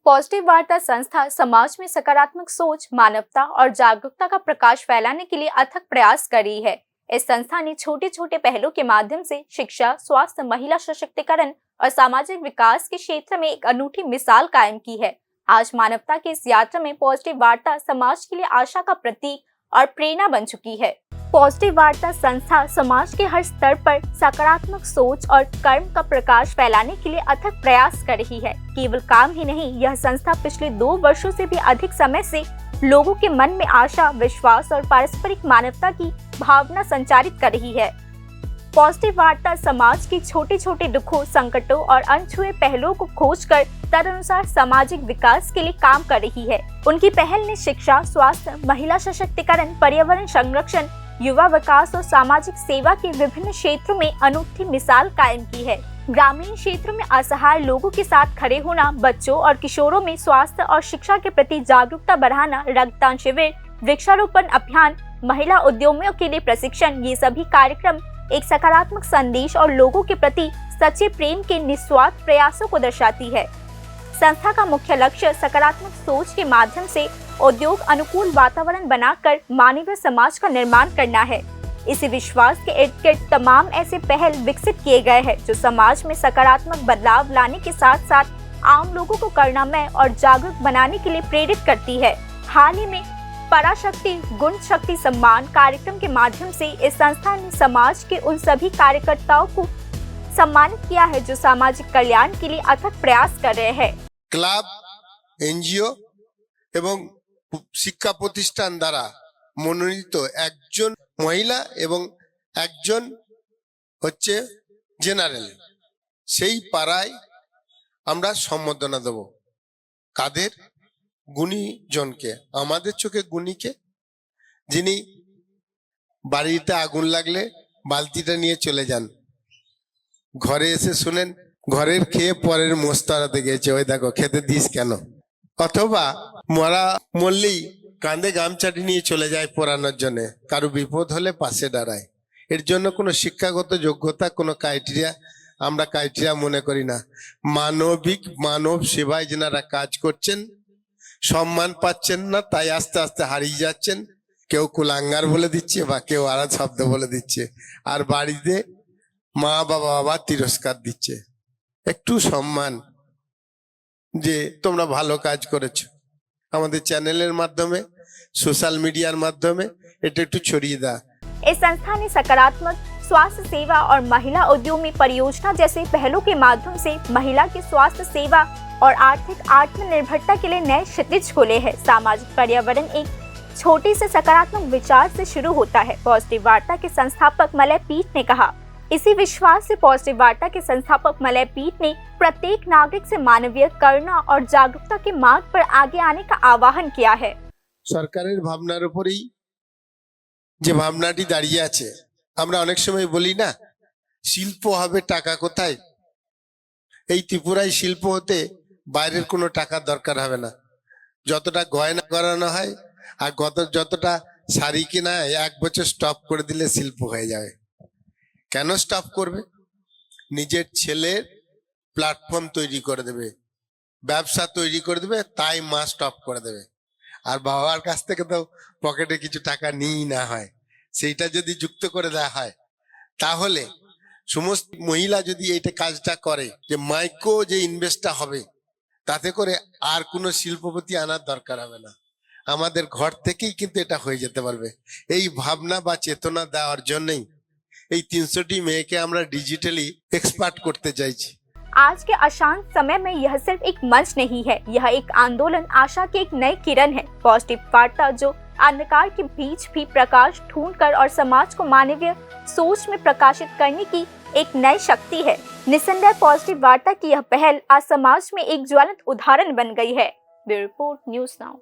Positive वार्ता संस्था समाज में सकारात्मक सोच, मानवता और जागरूकता का प्रकाश फैलाने के लिए अथक प्रयास कर रही है। इस संस्था ने छोटे छोटे पहलों के माध्यम से शिक्षा, स्वास्थ्य, महिला सशक्तिकरण और सामाजिक विकास के क्षेत्र में एक अनूठी मिसाल कायम की है। आज मानवता की इस यात्रा में पॉजिटिव वार्ता समाज के लिए आशा का प्रतीक और प्रेरणा बन चुकी है। पॉजिटिव वार्ता संस्था समाज के हर स्तर पर सकारात्मक सोच और कर्म का प्रकाश फैलाने के लिए अथक प्रयास कर रही है। केवल काम ही नहीं, यह संस्था पिछले 2 वर्षों से भी अधिक समय से लोगों के मन में आशा, विश्वास और पारस्परिक मानवता की भावना संचारित कर रही है। पॉजिटिव वार्ता समाज की छोटे छोटे दुखों, संकटों और अनछुए पहलुओं को खोजकर तदनुसार सामाजिक विकास के लिए काम कर रही है। उनकी पहल ने शिक्षा, स्वास्थ्य, महिला सशक्तिकरण, पर्यावरण संरक्षण, युवा विकास और सामाजिक सेवा के विभिन्न क्षेत्रों में अनूठी मिसाल कायम की है। ग्रामीण क्षेत्रों में असहाय लोगों के साथ खड़े होना, बच्चों और किशोरों में स्वास्थ्य और शिक्षा के प्रति जागरूकता बढ़ाना, रक्तदान शिविर, वृक्षारोपण अभियान, महिला उद्यमियों के लिए प्रशिक्षण, ये सभी कार्यक्रम एक सकारात्मक संदेश और लोगों के प्रति सच्चे प्रेम के निस्वार्थ प्रयासों को दर्शाती है। संस्था का मुख्य लक्ष्य सकारात्मक सोच के माध्यम से उद्योग अनुकूल वातावरण बनाकर मानवीय समाज का निर्माण करना है। इसी विश्वास के इर्द गिर्द तमाम ऐसे पहल विकसित किए गए हैं जो समाज में सकारात्मक बदलाव लाने के साथ साथ आम लोगों को करुणामय और जागरूक बनाने के लिए प्रेरित करती है। हाल ही में पराशक्ति गुण शक्ति सम्मान कार्यक्रम के माध्यम से इस संस्था ने समाज के उन सभी कार्यकर्ताओं को सम्मानित किया है जो सामाजिक कल्याण के लिए अथक प्रयास कर रहे हैं। ক্লাব, এনজিও এবং শিক্ষা প্রতিষ্ঠান দ্বারা মনোনীত একজন মহিলা এবং একজন হচ্ছে জেনারেল, সেই পাড়ায় আমরা সম্বর্ধনা দেব। কাদের? গুণীজনকে, আমাদের চোখে গুণীকে, যিনি বাড়িতে আগুন লাগলে বালতিটা নিয়ে চলে যান, ঘরে এসে শুনেন ঘরের খেয়ে পরের মোস্তারাতে গেছে, ওই দেখো খেতে দিস কেন। অথবা মরলেই কাঁধে গামছাটি নিয়ে চলে যায় পোড়ানোর জন্য, কারো বিপদ হলে পাশে দাঁড়ায়। এর জন্য কোনো শিক্ষাগত যোগ্যতা, কোনো ক্রাইটেরিয়া আমরা ক্রাইটেরিয়া মনে করি না। মানব সেবায় যেনারা কাজ করছেন, সম্মান পাচ্ছেন না, তাই আস্তে আস্তে হারিয়ে যাচ্ছেন। কেউ কুলাঙ্গার বলে দিচ্ছে বা কেউ আরেক শব্দ বলে দিচ্ছে, আর বাড়িতে মা বাবা আবার তিরস্কার দিচ্ছে। একটু সম্মান, যে তোমরা ভালো কাজ করেছো, আমাদের চ্যানেলের মাধ্যমে, সোশ্যাল মিডিয়ার মাধ্যমে এটা একটু ছড়িয়ে দাও। इस संस्था ने सकारात्मक स्वास्थ्य सेवा और महिला उद्यमी परियोजना जैसे पहलों के माध्यम से महिला की स्वास्थ्य सेवा और आर्थिक आत्मनिर्भरता के लिए नए क्षितिज खोले हैं। सामाजिक पर्यावरण एक छोटे से सकारात्मक विचार से शुरू होता है, पॉजिटिव वार्ता के संस्थापक मलय पीठ ने कहा। इसी विश्वास से पॉजिटिव वार्ता के संस्थापक मलय पीठ ने प्रत्येक नागरिक से मानवीय, करुणा और जागरूकता के मार्ग पर आगे आने का आह्वान किया है। সরকারের ভাবনার উপরেই যে ভাবনাটি দাঁড়িয়ে আছে, আমরা অনেক সময় বলি না শিল্প হবে, টাকা কোথায়? এই ত্রিপুরায় শিল্প হতে বাইরের কোনো টাকার দরকার হবে না। যতটা গয়না করানো হয় আর যতটা শাড়ি কেনা হয়, 1 বছর স্টপ করে দিলে শিল্প হয়ে যাবে। কেন স্টপ করবে? নিজের ছেলের প্ল্যাটফর্ম তৈরি করে দেবে, ব্যবসা তৈরি করে দেবে, তাই মা স্টপ করে দেবে। আর বাবার কাছ থেকে তো পকেটে কিছু টাকা নিই না হয়, সেইটা যদি যুক্ত করে দেওয়া হয়, তাহলে সমস্ত মহিলা যদি এইটা কাজটা করে, যে মাইক্রো যে ইনভেস্টটা হবে, তাতে করে আর কোনো শিল্পপতি আনার দরকার হবে না, আমাদের ঘর থেকেই কিন্তু এটা হয়ে যেতে পারবে। এই ভাবনা বা চেতনা দেওয়ার জন্যই এই 300টি মেয়েকে আমরা ডিজিটালি এক্সপার্ট করতে চাইছি। आज के अशांत समय में यह सिर्फ एक मंच नहीं है, यह एक आंदोलन, आशा की एक नई किरण है। पॉजिटिव वार्ता जो अंधकार के बीच भी प्रकाश ढूंढकर और समाज को मानवीय सोच में प्रकाशित करने की एक नई शक्ति है। निसंदेह पॉजिटिव वार्ता की यह पहल आज समाज में एक ज्वलंत उदाहरण बन गई है। Bureau report, news now.